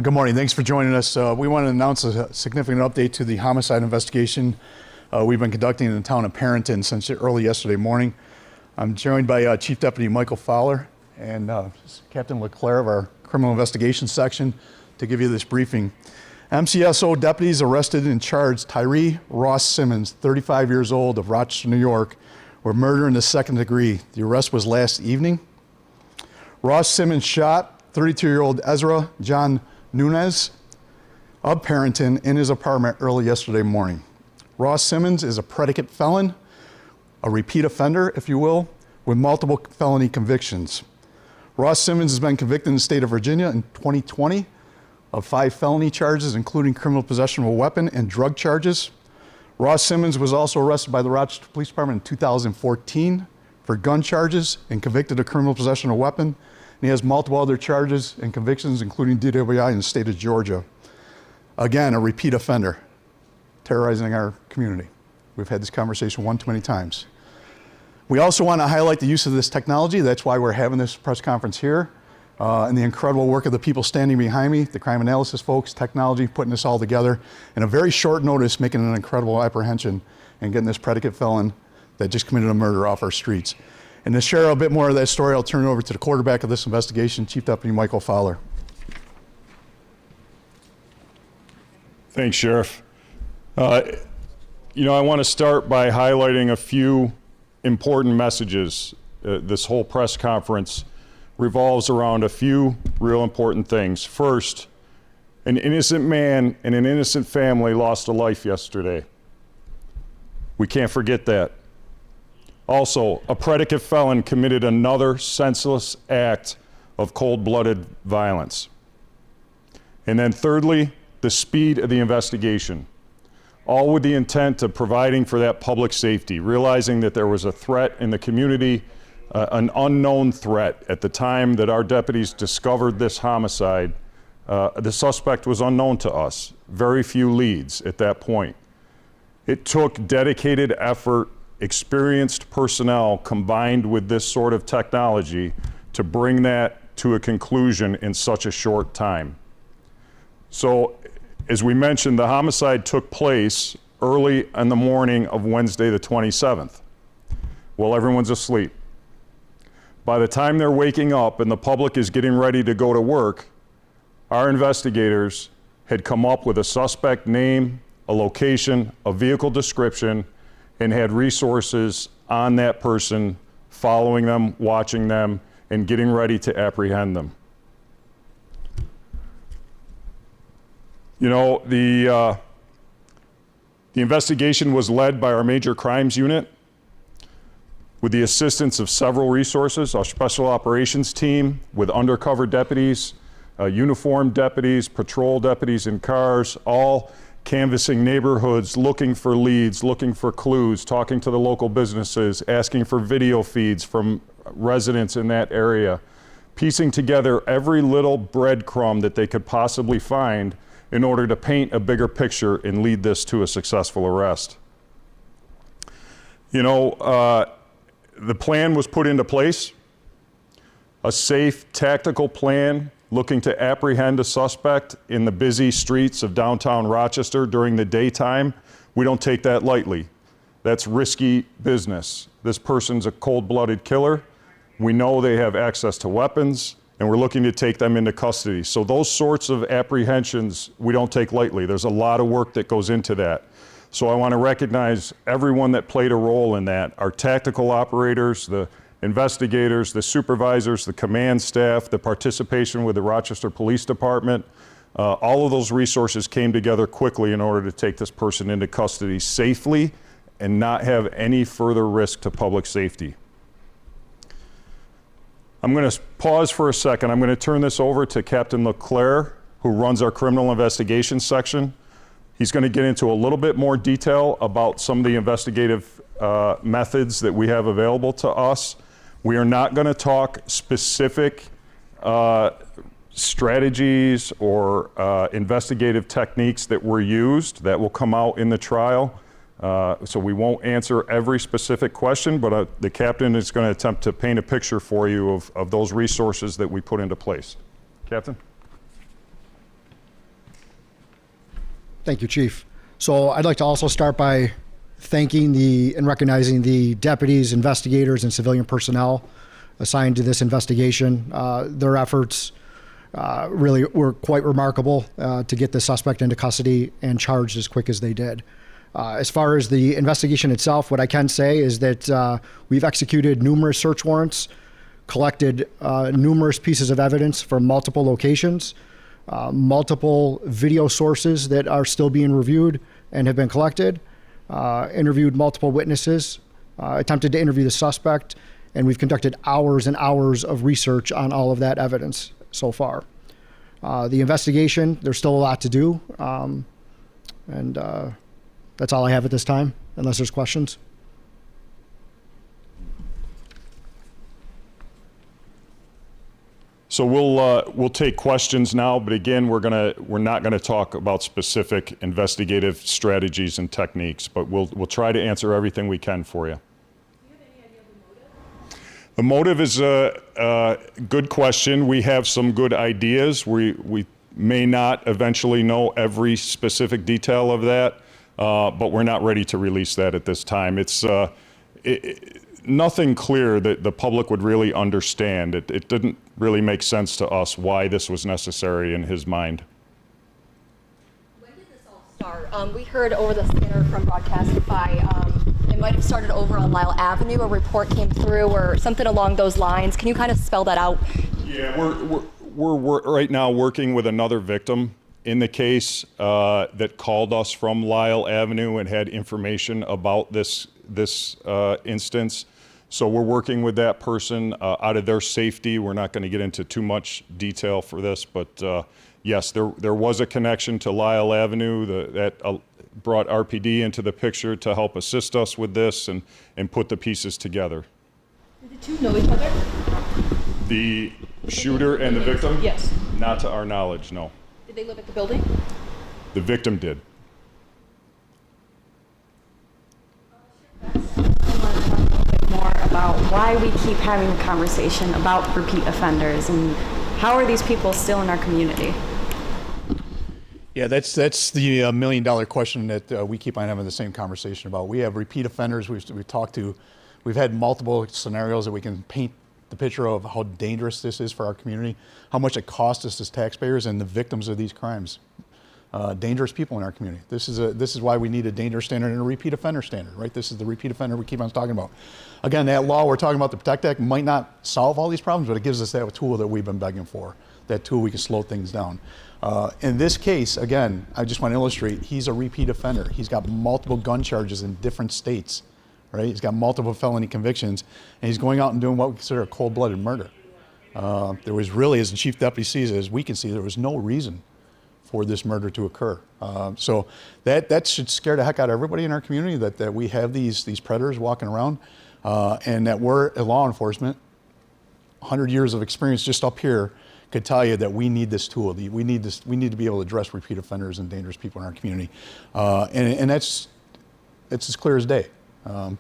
Good morning. Thanks for joining us. We want to announce a significant update to the homicide investigation we've been conducting in the town of Perinton since early yesterday morning. I'm joined by Chief Deputy Michael Fowler and Captain LeClair of our Criminal Investigation Section to give you this briefing. MCSO deputies arrested and charged Tyree Ross-Simmons, 35 years old, of Rochester, New York, with murder in the second degree. The arrest was last evening. Ross-Simmons shot 32-year-old Ezra John Nunez of Perinton in his apartment early yesterday morning. Ross-Simmons is a predicate felon, a repeat offender, if you will, with multiple felony convictions. Ross-Simmons has been convicted in the state of Virginia in 2020 of 5 felony charges, including criminal possession of a weapon and drug charges. Ross-Simmons was also arrested by the Rochester Police Department in 2014 for gun charges and convicted of criminal possession of a weapon. And he has multiple other charges and convictions, including DWI in the state of Georgia. Again, a repeat offender, terrorizing our community. We've had this conversation one too many times. We also want to highlight the use of this technology. That's why we're having this press conference here. And the incredible work of the people standing behind me, the crime analysis folks, technology, putting this all together in a very short notice, making an incredible apprehension and getting this predicate felon that just committed a murder off our streets. And to share a bit more of that story, I'll turn it over to the quarterback of this investigation, Chief Deputy Michael Fowler. Thanks, Sheriff. I want to start by highlighting a few important messages. This whole press conference revolves around a few real important things. First, an innocent man and an innocent family lost a life yesterday. We can't forget that. Also, a predicate felon committed another senseless act of cold-blooded violence. And then thirdly, the speed of the investigation, all with the intent of providing for that public safety, realizing that there was a threat in the community, an unknown threat at the time that our deputies discovered this homicide. The suspect was unknown to us, very few leads at that point. It took dedicated effort, experienced personnel combined with this sort of technology to bring that to a conclusion in such a short time. So, as we mentioned, the homicide took place early in the morning of Wednesday the 27th. Well, everyone's asleep. By the time they're waking up and the public is getting ready to go to work, our investigators had come up with a suspect name, a location, a vehicle description, and had resources on that person, following them, watching them, and getting ready to apprehend them. The investigation was led by our major crimes unit with the assistance of several resources, our special operations team with undercover deputies, uniformed deputies, patrol deputies in cars, all canvassing neighborhoods, looking for leads, looking for clues, talking to the local businesses, asking for video feeds from residents in that area, piecing together every little breadcrumb that they could possibly find in order to paint a bigger picture and lead this to a successful arrest. The plan was put into place, a safe, tactical plan looking to apprehend a suspect in the busy streets of downtown Rochester during the daytime. We don't take that lightly. That's risky business. This person's a cold-blooded killer. We know they have access to weapons, and we're looking to take them into custody. So those sorts of apprehensions, we don't take lightly. There's a lot of work that goes into that. So I want to recognize everyone that played a role in that, our tactical operators, the investigators, the supervisors, the command staff, the participation with the Rochester Police Department. All of those resources came together quickly in order to take this person into custody safely and not have any further risk to public safety. I'm going to pause for a second. I'm going to turn this over to Captain LeClair, who runs our criminal investigations section. He's going to get into a little bit more detail about some of the investigative methods that we have available to us. We are not going to talk specific strategies or investigative techniques that were used. That will come out in the trial. So we won't answer every specific question, but the captain is going to attempt to paint a picture for you of those resources that we put into place. Captain? Thank you, Chief. So I'd like to also start by thanking and recognizing the deputies, investigators, and civilian personnel assigned to this investigation. Their efforts really were quite remarkable to get the suspect into custody and charged as quick as they did. As far as the investigation itself, what I can say is that we've executed numerous search warrants, collected numerous pieces of evidence from multiple locations, multiple video sources that are still being reviewed and have been collected, interviewed multiple witnesses, attempted to interview the suspect, and we've conducted hours and hours of research on all of that evidence so far. The investigation, there's still a lot to do, and that's all I have at this time, unless there's questions. So we'll take questions now, but again, we're not gonna talk about specific investigative strategies and techniques, but we'll try to answer everything we can for you. Do you have any idea of the motive? The motive is a good question. We have some good ideas. We may not eventually know every specific detail of that, but we're not ready to release that at this time. It's nothing clear that the public would really understand. It didn't really make sense to us why this was necessary in his mind. When did this all start? We heard over the scanner from Broadcastify, it might have started over on Lyle Avenue. A report came through or something along those lines. Can you kind of spell that out? Yeah, we're right now working with another victim in the case that called us from Lyle Avenue and had information about this instance. So we're working with that person out of their safety. We're not going to get into too much detail for this, but yes, there was a connection to Lyle Avenue that brought RPD into the picture to help assist us with this and put the pieces together. Did the two know each other? The shooter and the victim? Yes. Not to our knowledge, no. Did they live at the building? The victim did. More about why we keep having the conversation about repeat offenders and how are these people still in our community? Yeah, that's the $1 million question that we keep on having the same conversation about. We have repeat offenders we've talked to. We've had multiple scenarios that we can paint the picture of how dangerous this is for our community, how much it costs us as taxpayers and the victims of these crimes. Dangerous people in our community. This is why we need a dangerous standard and a repeat offender standard, right? This is the repeat offender we keep on talking about. Again, that law we're talking about, the Protect Act, might not solve all these problems, but it gives us that tool that we've been begging for, that tool we can slow things down. In this case, again, I just want to illustrate, he's a repeat offender. He's got multiple gun charges in different states, right? He's got multiple felony convictions, and he's going out and doing what we consider a cold-blooded murder. There was really, as the chief deputy sees it, as we can see, there was no reason for this murder to occur. So that should scare the heck out of everybody in our community, that we have these predators walking around, and that we're a law enforcement, 100 years of experience just up here could tell you that we need this tool. We need to be able to address repeat offenders and dangerous people in our community. And it's as clear as day.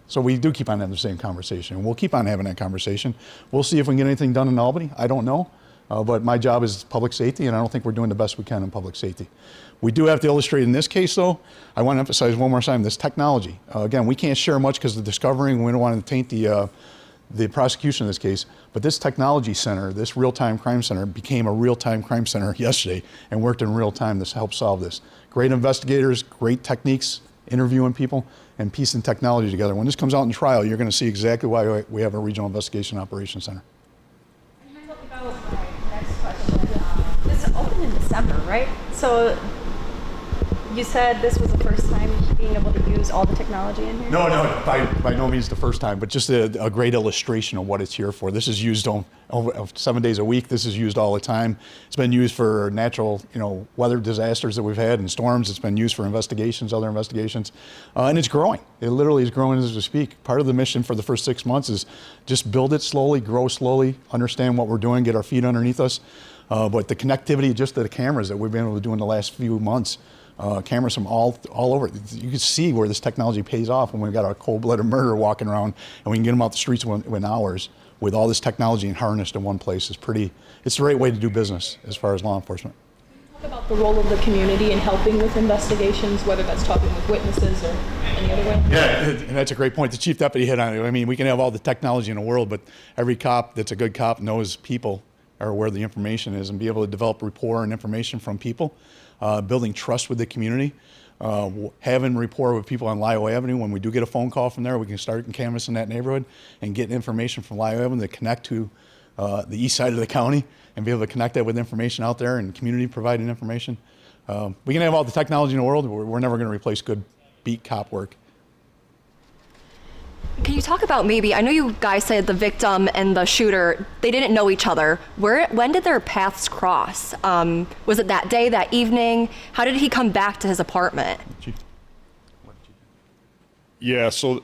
So we do keep on having the same conversation. We'll keep on having that conversation. We'll see if we can get anything done in Albany. I don't know. But my job is public safety, and I don't think we're doing the best we can in public safety. We do have to illustrate in this case, though, I want to emphasize one more time, this technology. Again, we can't share much because of the discovering. We don't want to taint the prosecution in this case. But this technology center, this real-time crime center, became a real-time crime center yesterday and worked in real time to help solve this. Great investigators, great techniques, interviewing people, and piecing technology together. When this comes out in trial, you're going to see exactly why we have a Regional Investigation Operations Center. This opened in December, right? So you said this was the first time being able to use all the technology in here? No, by no means the first time, but just a great illustration of what it's here for. This is used over 7 days a week. This is used all the time. It's been used for natural, weather disasters that we've had and storms. It's been used for investigations, other investigations, and it's growing. It literally is growing as we speak. Part of the mission for the first 6 months is just build it slowly, grow slowly, understand what we're doing, get our feet underneath us. But the connectivity just to the cameras that we've been able to do in the last few months, cameras from all over. You can see where this technology pays off when we've got a cold-blooded murderer walking around and we can get them out the streets within hours with all this technology and harnessed in one place. It's the right way to do business as far as law enforcement. Talk about the role of the community in helping with investigations, whether that's talking with witnesses or any other way? Yeah, and that's a great point. The chief deputy hit on it. I mean, we can have all the technology in the world, but every cop that's a good cop knows people or where the information is, and be able to develop rapport and information from people, building trust with the community, having rapport with people on Lyle Avenue. When we do get a phone call from there, we can start canvassing that neighborhood and get information from Lyle Avenue to connect to the east side of the county and be able to connect that with information out there and community providing information. We can have all the technology in the world. We're never going to replace good beat cop work. Can you talk about maybe, I know you guys said the victim and the shooter, they didn't know each other. When did their paths cross? Was it that day, that evening? How did he come back to his apartment? Yeah, so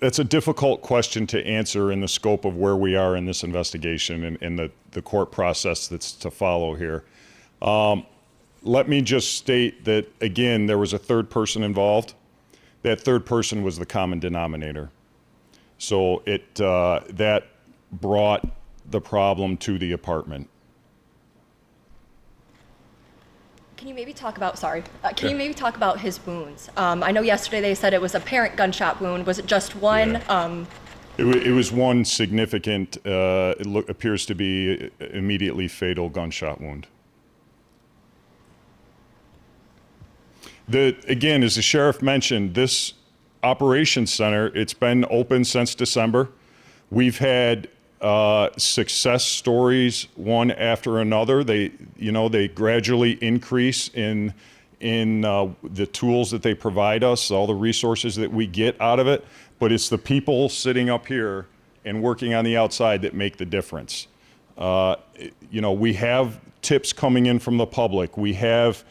that's a difficult question to answer in the scope of where we are in this investigation and the court process that's to follow here. Let me just state that, again, there was a third person involved. That third person was the common denominator. So that brought the problem to the apartment. Can you maybe talk about, can you maybe talk about his wounds? I know yesterday they said it was a parent gunshot wound. Was it just one? Yeah. It was one significant, appears to be immediately fatal gunshot wound. Again, as the sheriff mentioned, this operations center, it's been open since December. We've had success stories one after another. They gradually increase in the tools that they provide us, all the resources that we get out of it. But it's the people sitting up here and working on the outside that make the difference. We have tips coming in from the public. We have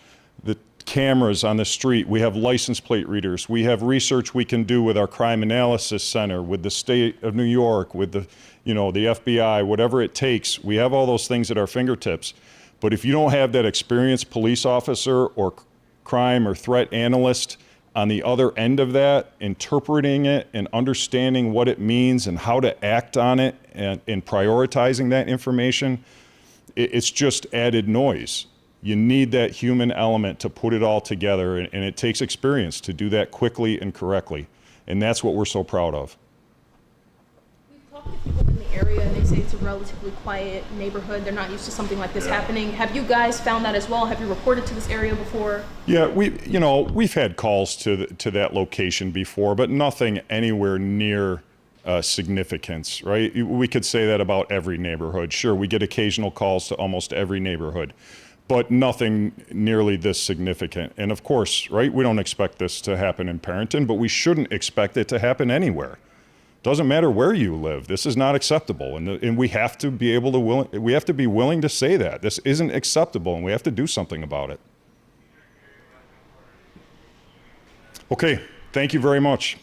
the cameras on the street. We have license plate readers. We have research we can do with our crime analysis center, with the state of New York, with the FBI, whatever it takes. We have all those things at our fingertips. But if you don't have that experienced police officer or crime or threat analyst on the other end of that, interpreting it and understanding what it means and how to act on it and prioritizing that information, it's just added noise. You need that human element to put it all together, and it takes experience to do that quickly and correctly. And that's what we're so proud of. We've talked to people in the area, and they say it's a relatively quiet neighborhood. They're not used to something like this happening. Have you guys found that as well? Have you reported to this area before? Yeah, we've had calls to that location before, but nothing anywhere near significance, right? We could say that about every neighborhood. Sure, we get occasional calls to almost every neighborhood, but nothing nearly this significant. And of course, right, we don't expect this to happen in Perinton, but we shouldn't expect it to happen anywhere. Doesn't matter where you live. This is not acceptable, and we have to be willing to say that this isn't acceptable, and we have to do something about it. Okay, thank you very much.